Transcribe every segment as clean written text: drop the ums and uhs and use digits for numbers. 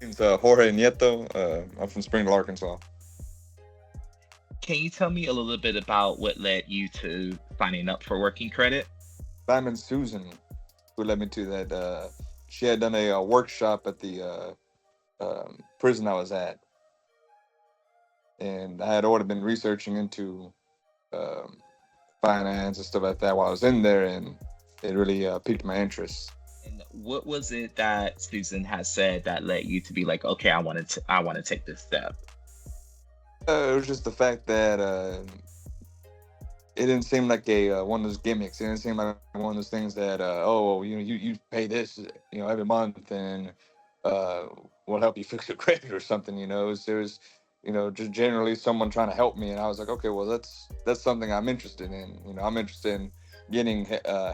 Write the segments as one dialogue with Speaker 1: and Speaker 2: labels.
Speaker 1: Name's Jorge Nieto. I'm from Springdale, Arkansas.
Speaker 2: Can you tell me a little bit about what led you to signing up for working credit?
Speaker 1: Diamond Susan, who led me to that. She had done a workshop at the prison I was at, and I had already been researching into um, finance and stuff like that while I was in there, and it really piqued my interest.
Speaker 2: And what was it that Susan has said that led you to be like, okay, I want to take this step?
Speaker 1: It was just the fact that it didn't seem like a one of those gimmicks. It didn't seem like one of those things that oh you pay this every month and uh will help you fix your credit or something. It was just generally someone trying to help me, and I was like, okay, well that's something I'm interested in. I'm interested in getting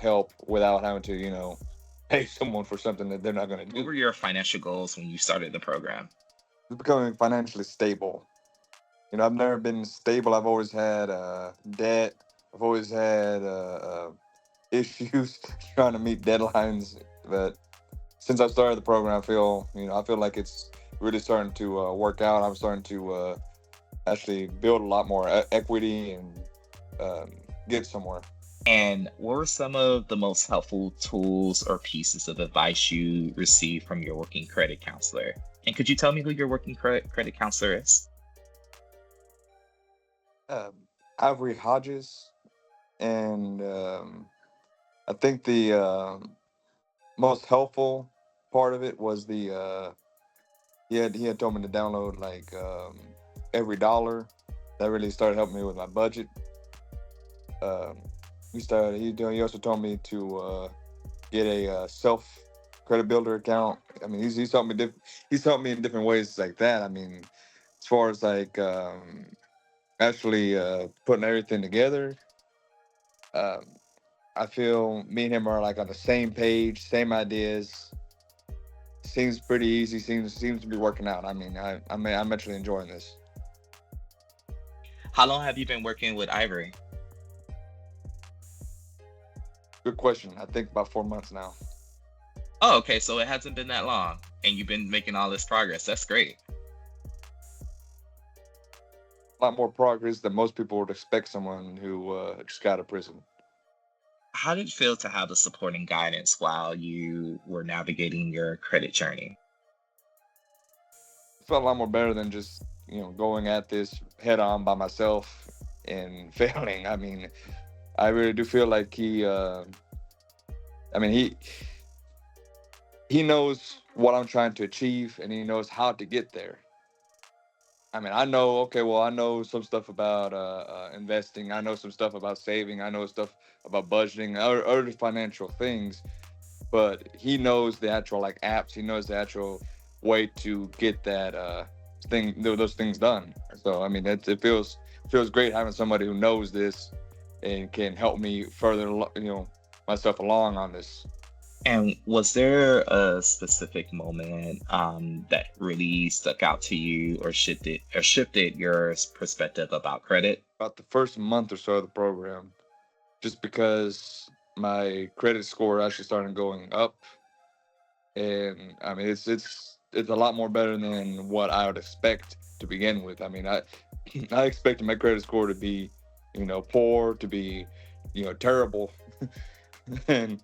Speaker 1: help without having to pay someone for something that they're not going to
Speaker 2: What
Speaker 1: do.
Speaker 2: were your financial goals when you started the program?
Speaker 1: Becoming financially stable. I've never been stable. I've always had debt. I've always had issues trying to meet deadlines. But since I started the program, I feel like it's really starting to work out. I'm starting to actually build a lot more equity and um, get somewhere.
Speaker 2: And what were some of the most helpful tools or pieces of advice you received from your working credit counselor? And could you tell me who your working credit counselor is?
Speaker 1: Ivory Hodges, and I think the most helpful part of it was the he had told me to download like every dollar. That really started helping me with my budget. Um, he also told me to get a self credit builder account. I mean, he's helped me in different ways like that. I mean, as far as like actually putting everything together, um, I feel me and him are like on the same page, same ideas. Seems pretty easy. Seems to be working out. I mean, I'm actually enjoying this.
Speaker 2: How long have you been working with Ivory?
Speaker 1: Good question. I think about 4 months now.
Speaker 2: Oh, okay, so it hasn't been that long, and you've been making all this progress. That's great.
Speaker 1: A lot more progress than most people would expect someone who just got out of prison.
Speaker 2: How did it feel to have the support and guidance while you were navigating your credit journey?
Speaker 1: It felt a lot more better than just going at this head on by myself and failing. I mean, I really do feel like he. I mean, he knows what I'm trying to achieve, and he knows how to get there. I mean, I know. Okay, well, I know some stuff about investing. I know some stuff about saving. I know stuff about budgeting, other financial things. But he knows the actual like apps. He knows the actual way to get that those things done. So I mean, it feels great having somebody who knows this and can help me further, myself along on this.
Speaker 2: And was there a specific moment that really stuck out to you or shifted your perspective about credit?
Speaker 1: About the first month or so of the program, just because my credit score actually started going up, and I mean it's a lot more better than what I would expect to begin with. I mean, I I expected my credit score to be, poor, to be, terrible, and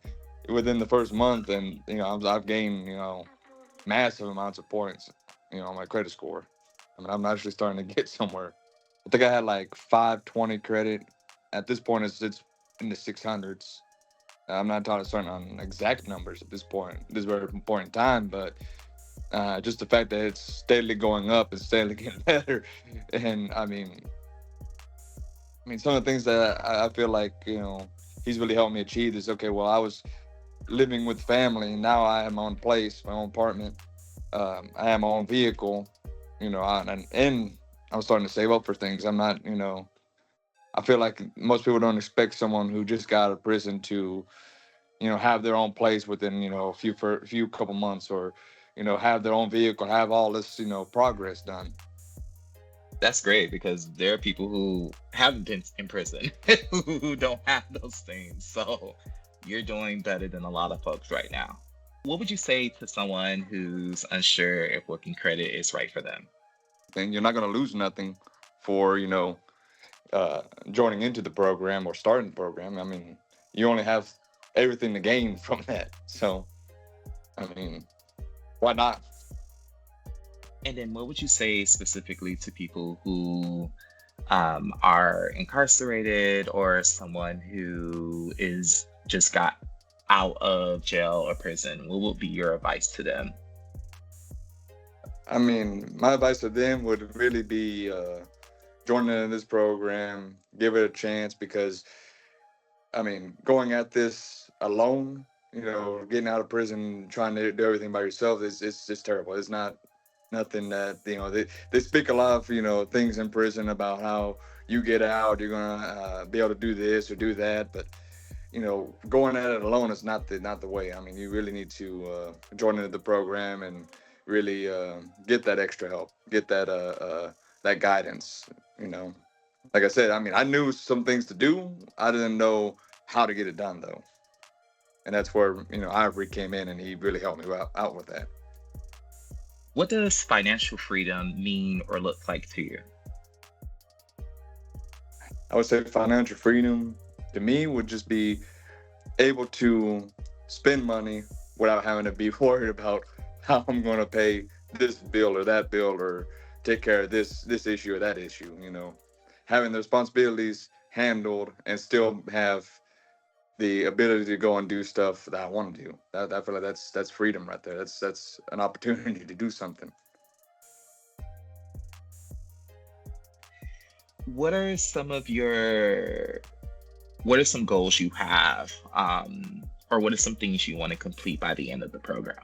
Speaker 1: within the first month, and I've gained massive amounts of points, on my credit score. I mean, I'm actually starting to get somewhere. I think I had like 520 credit. At this point, it's in the 600s. I'm not talking certain on exact numbers at this very point in time, but just the fact that it's steadily going up and steadily getting better. And I mean, some of the things that I feel like he's really helped me achieve is okay. Well, I was living with family, and now I have my own place, my own apartment. I have my own vehicle, and I'm starting to save up for things. I'm not, I feel like most people don't expect someone who just got out of prison to have their own place within a few couple months, or have their own vehicle, have all this progress done.
Speaker 2: That's great because there are people who haven't been in prison who don't have those things. So you're doing better than a lot of folks right now. What would you say to someone who's unsure if working credit is right for them?
Speaker 1: And you're not going to lose nothing for uh, joining into the program or starting the program. I mean, you only have everything to gain from that. So, I mean, why not?
Speaker 2: And then what would you say specifically to people who are incarcerated or someone who is just got out of jail or prison? What would be your advice to them?
Speaker 1: I mean, my advice to them would really be joining in this program, give it a chance because, I mean, going at this alone, getting out of prison, trying to do everything by yourself is it's just terrible. It's not nothing that they speak a lot of things in prison about how you get out, you're gonna be able to do this or do that, but going at it alone is not the way. I mean, you really need to join into the program and really get that extra help, get that guidance. You know, like I said, I mean, I knew some things to do. I didn't know how to get it done though, and that's where Ivory came in and he really helped me out with that.
Speaker 2: What does financial freedom mean or look like to you?
Speaker 1: I would say financial freedom to me would just be able to spend money without having to be worried about how I'm going to pay this bill or that bill or take care of this issue or that issue. Having the responsibilities handled and still have the ability to go and do stuff that I want to do. I feel like that's freedom right there. That's an opportunity to do something.
Speaker 2: What are some of your what are some goals you have, or what are some things you want to complete by the end of the program?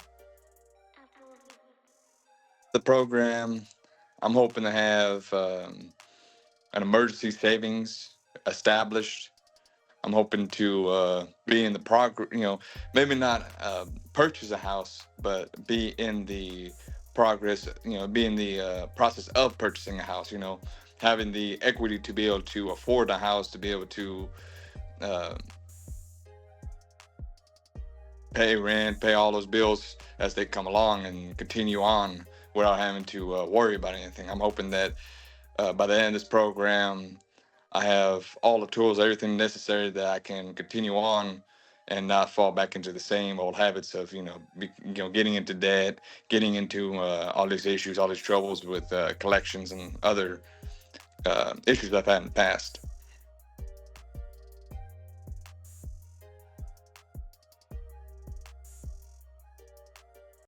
Speaker 1: The program, I'm hoping to have an emergency savings established. I'm hoping to be in the progress, maybe not purchase a house, but be in the progress, be in the process of purchasing a house, having the equity to be able to afford a house, to be able to uh, pay rent, pay all those bills as they come along and continue on without having to worry about anything. I'm hoping that by the end of this program, I have all the tools, everything necessary that I can continue on and not fall back into the same old habits of getting into debt, getting into all these issues, all these troubles with collections and other issues I've had in the past.